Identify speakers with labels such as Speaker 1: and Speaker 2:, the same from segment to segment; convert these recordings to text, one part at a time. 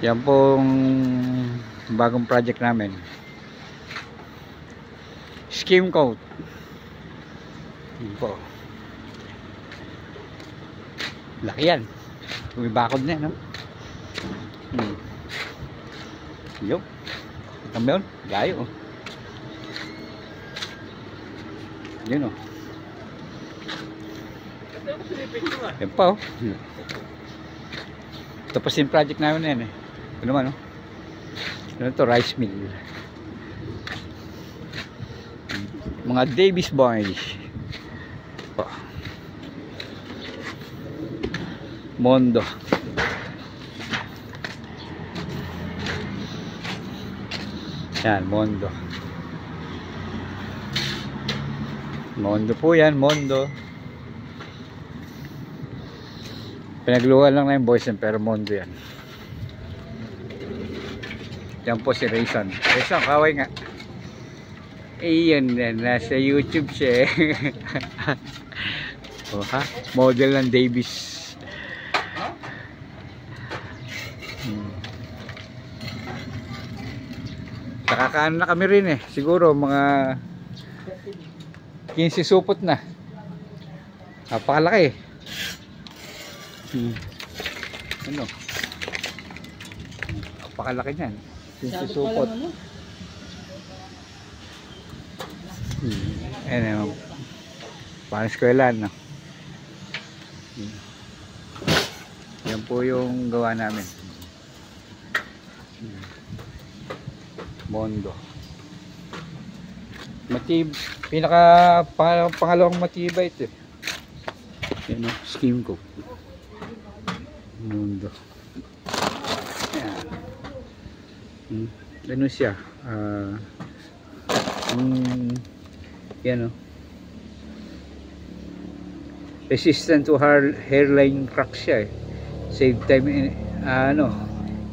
Speaker 1: Yan pong bagong project namin. Skim coat. Yan po. Laki yan. Umibakod na, no? Yup. Ito ba yun? Gayo, oh. Yun, oh. Yan pa, oh. Tapos yung project namin na yan, eh. Ito naman, oh. Ano to? Rice mill. Mga Davis boys. Oh. Mondo. Yan, Mondo. Mondo po yan, Mondo. Pinagluhan lang na yung boys yan, pero Mondo yan. Yan po si Rayson. Rayson, kaway nga. Iyan na, nasa YouTube siya. Oh, ha? Model ng Davis. Nakakaano na kami rin, eh. Siguro mga 15 supot na. Napakalaki, ano? Napakalaki niyan. 15 supot. Ayan, parang eskwelahan, no? Yan po yung gawa namin. Mondo. Pangalawang matibay ito, eh. Yan, no? Skim coat. Mondo. Yan. Ano siya? Yan, no? Resistant to hairline crack siya, eh. Save time and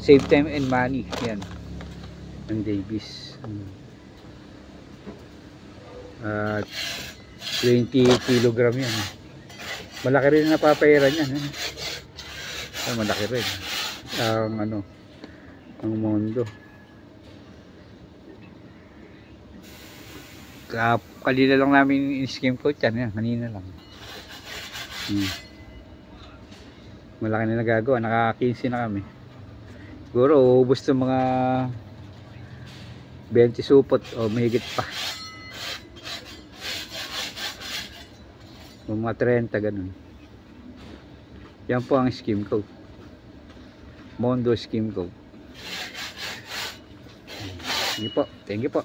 Speaker 1: save time and money. Yan. Ang Davis. 20 kilogram yan. Malaki rin napapairan yan, eh. Malaki rin ang ang Mondo. Kanina lang namin in-skim coat yan, kanina lang. Malaki na nagagawa, naka-15 na kami. Siguro ubos ng mga 20 supot o mahigit pa. Mga 30, ganun. Yan po ang skim coat. Mondo skim coat. Sige po, thank you po.